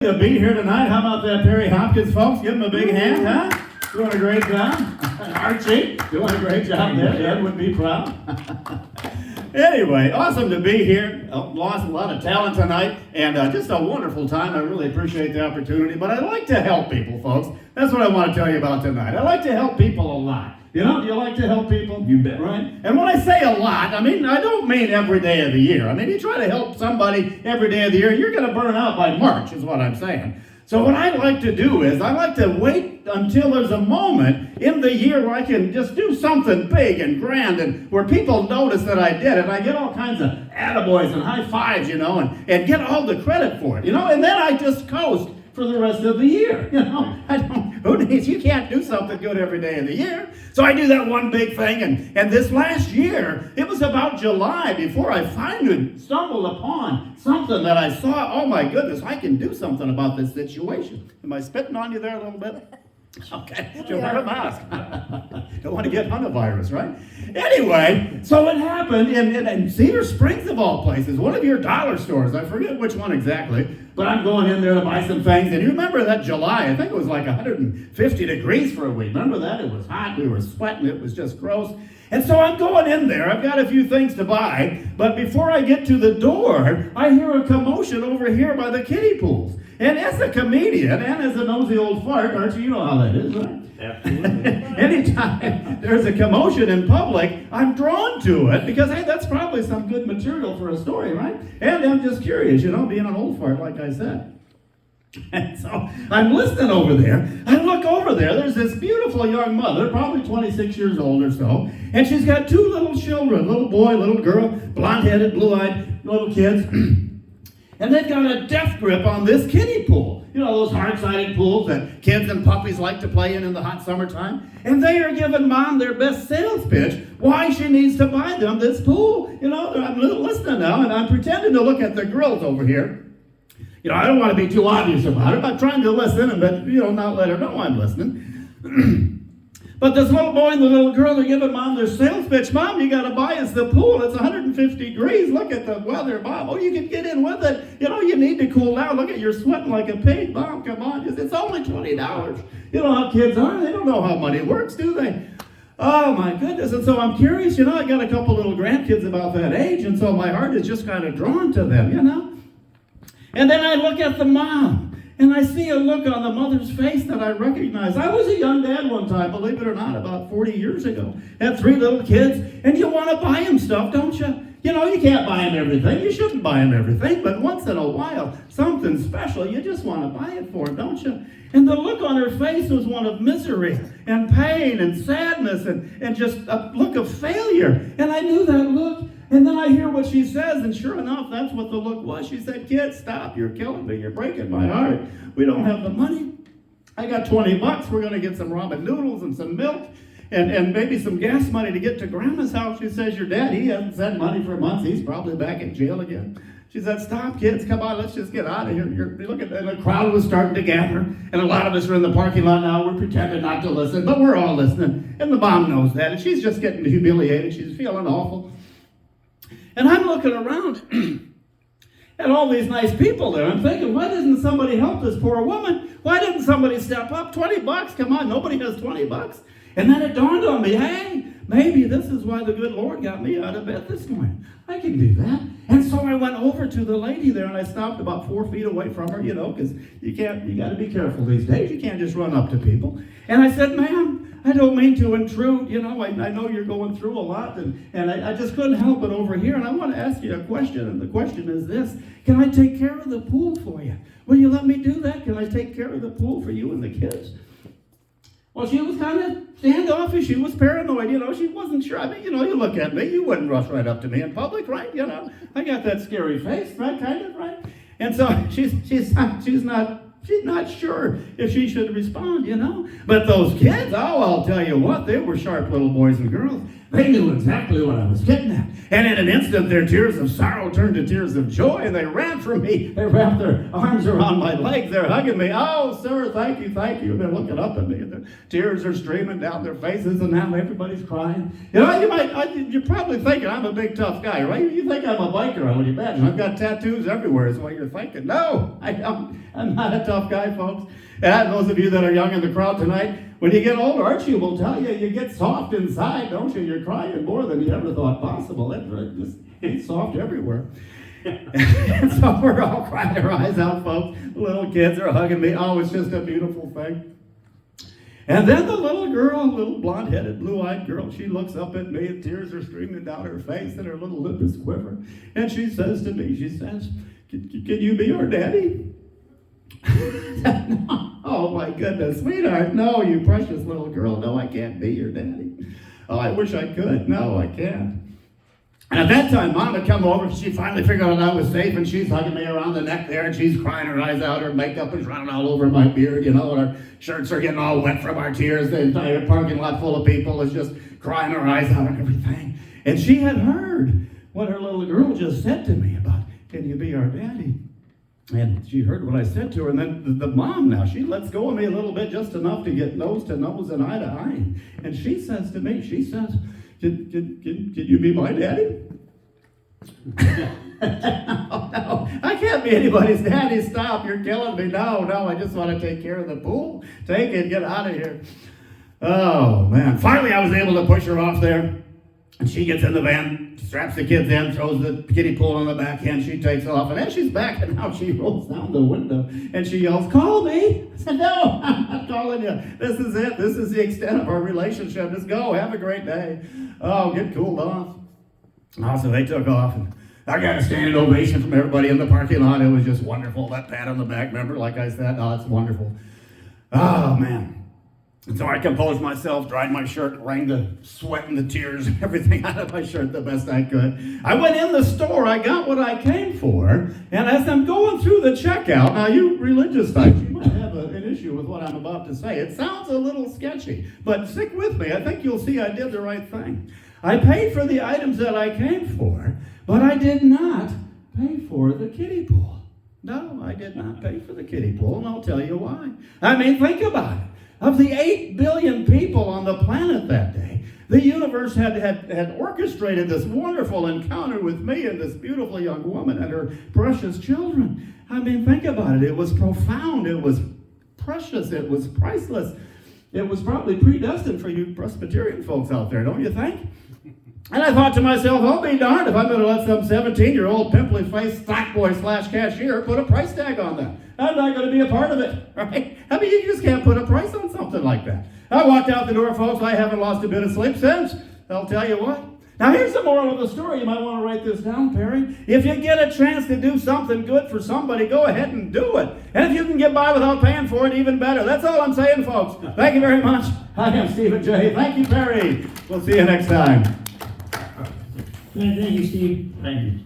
To be here tonight. How about that, Perry Hopkins, folks? Give him a big hand, huh? Doing a great job. Archie, doing a great job there. Ed would be proud. Anyway, awesome to be here. Lost a lot of talent tonight, and just a wonderful time. I really appreciate the opportunity, but I like to help people, folks. That's what I want to tell you about tonight. I like to help people a lot. You know, do you like to help people? You bet. Right? And when I say a lot, I don't mean every day of the year. You try to help somebody every day of the year, you're going to burn out by March, is what I'm saying. So what I like to do is I like to wait until there's a moment in the year where I can just do something big and grand and where people notice that I did it. I get all kinds of attaboys and high fives, and get all the credit for it, and then I just coast for the rest of the year. You can't do something good every day of the year. So I do that one big thing, and this last year, it was about July before I finally stumbled upon something that I saw, oh my goodness, I can do something about this situation. Am I spitting on you there a little bit? Okay, you wear a mask. Don't want to get hantavirus, right? Anyway, so it happened in Cedar Springs, of all places, one of your dollar stores. I forget which one exactly, but I'm going in there to buy some things. And you remember that July, I think it was like 150 degrees for a week. Remember that? It was hot. We were sweating. It was just gross. And so I'm going in there. I've got a few things to buy. But before I get to the door, I hear a commotion over here by the kiddie pools. And as a comedian and as a nosy old fart, Archie, you know how that is, right? Absolutely. Anytime there's a commotion in public, I'm drawn to it because, hey, that's probably some good material for a story, right? And I'm just curious, being an old fart, like I said. And so I'm listening over there. I look over there. There's this beautiful young mother, probably 26 years old or so, and she's got two little children, little boy, little girl, blonde-headed, blue-eyed little kids. And they've got a death grip on this kiddie pool. Those hard-sided pools that kids and puppies like to play in the hot summertime. And they are giving Mom their best sales pitch why she needs to buy them this pool. I'm listening now, and I'm pretending to look at the grills over here. I don't want to be too obvious about it. I'm trying to listen, but, not let her know I'm listening. But this little boy and the little girl are giving Mom their sales pitch. Mom, you got to buy us the pool. It's 150 degrees. Look at the weather, Mom. Oh, you can get in with it. You need to cool down. Look at you're sweating like a pig. Mom, come on. It's only $20. You know how kids are. They don't know how money works, do they? Oh, my goodness. And so I'm curious. I got a couple little grandkids about that age, and so my heart is just kind of drawn to them, And then I look at the mom. And I see a look on the mother's face that I recognize. I was a young dad one time, believe it or not, about 40 years ago. Had 3 little kids, and you want to buy them stuff, don't you? You can't buy them everything. You shouldn't buy them everything, but once in a while, something special, you just want to buy it for them, don't you? And the look on her face was one of misery and pain and sadness and just a look of failure. And I knew that look. And then I hear what she says, and sure enough, that's what the look was. She said, "Kid, stop. You're killing me. You're breaking my heart. We don't have the money. I got $20. We're going to get some ramen noodles and some milk and maybe some gas money to get to Grandma's house." She says, "Your dad, he hasn't sent money for months. He's probably back in jail again." She said, "Stop, kids. Come on. Let's just get out of here." Look at the crowd was starting to gather, and a lot of us are in the parking lot now. We're pretending not to listen, but we're all listening. And the mom knows that, and she's just getting humiliated. She's feeling awful. And I'm looking around at all these nice people there. I'm thinking, why doesn't somebody help this poor woman? Why didn't somebody step up? $20, come on, nobody has $20. And then it dawned on me, hey, maybe this is why the good Lord got me out of bed this morning. I can do that. And so I went over to the lady there, and I stopped about 4 feet away from her, because you got to be careful these days. You can't just run up to people. And I said, "Ma'am, I don't mean to intrude. I know you're going through a lot, and I just couldn't help it over here. And I want to ask you a question, and the question is this. Can I take care of the pool for you? Will you let me do that? Can I take care of the pool for you and the kids?" Well, she was kind of standoffish. She was paranoid. She wasn't sure. You look at me. You wouldn't rush right up to me in public, right? I got that scary face, right? Kind of, right? And so she's not sure if she should respond, But those kids, oh, I'll tell you what, they were sharp little boys and girls. They knew exactly what I was getting at. And in an instant, their tears of sorrow turned to tears of joy, and they ran from me. They wrapped their arms around my legs. They're hugging me. Oh, sir, thank you, thank you. And they're looking up at me, and the tears are streaming down their faces, and now everybody's crying. You know, you're probably thinking I'm a big, tough guy, right? You think I'm a biker, I would imagine. I've got tattoos everywhere is what you're thinking. No, I'm not a tough guy, folks. And those of you that are young in the crowd tonight, when you get older, Archie will tell you, you get soft inside, don't you? You're crying more than you ever thought possible. It's soft everywhere. And so we're all crying our eyes out, folks. Little kids are hugging me. Oh, it's just a beautiful thing. And then the little girl, little blonde-headed, blue-eyed girl, she looks up at me and tears are streaming down her face and her little lip is quivering. And she says to me, she says, can you be our daddy? No. Oh my goodness, sweetheart, no, you precious little girl, no, I can't be your daddy. Oh, I wish I could. No, I can't. And at that time, Mom had come over, she finally figured out I was safe, and she's hugging me around the neck there, and she's crying her eyes out, her makeup is running all over my beard, you know, and our shirts are getting all wet from our tears, the entire parking lot full of people is just crying her eyes out and everything. And she had heard what her little girl just said to me about, can you be our daddy? And she heard what I said to her, and then the mom now, she lets go of me a little bit, just enough to get nose to nose and eye to eye. And she says to me, she says, can you be my daddy? Oh, no, I can't be anybody's daddy. Stop, you're killing me. No, I just want to take care of the pool. Take it, get out of here. Oh, man. Finally, I was able to push her off there. And she gets in the van, straps the kids in, throws the kiddie pool on the back end, she takes off, and as she's backing out, she rolls down the window, and she yells, call me. I said, no, I'm not calling you. This is it. This is the extent of our relationship. Just go. Have a great day. Oh, get cooled off. Oh, so they took off, and I got a standing ovation from everybody in the parking lot. It was just wonderful. That pat on the back, remember, like I said, oh, it's wonderful. Oh, man. And so I composed myself, dried my shirt, wrung the sweat and the tears and everything out of my shirt the best I could. I went in the store, I got what I came for, and as I'm going through the checkout, now you religious types, you might have an issue with what I'm about to say. It sounds a little sketchy, but stick with me. I think you'll see I did the right thing. I paid for the items that I came for, but I did not pay for the kiddie pool. No, I did not pay for the kiddie pool, and I'll tell you why. I mean, think about it. Of the 8 billion people on the planet that day, the universe had orchestrated this wonderful encounter with me and this beautiful young woman and her precious children. I mean, think about it. It was profound. It was precious. It was priceless. It was probably predestined for you Presbyterian folks out there, don't you think? And I thought to myself, I'll be darned if I'm going to let some 17-year-old pimply-faced stock boy / cashier put a price tag on that. I'm not going to be a part of it, right? I mean, you just can't put a price on something like that. I walked out the door, folks. I haven't lost a bit of sleep since. I'll tell you what. Now, here's the moral of the story. You might want to write this down, Perry. If you get a chance to do something good for somebody, go ahead and do it. And if you can get by without paying for it, even better. That's all I'm saying, folks. Thank you very much. I am Stephen J. Thank you, Perry. We'll see you next time. Thank you, Steve. Thank you.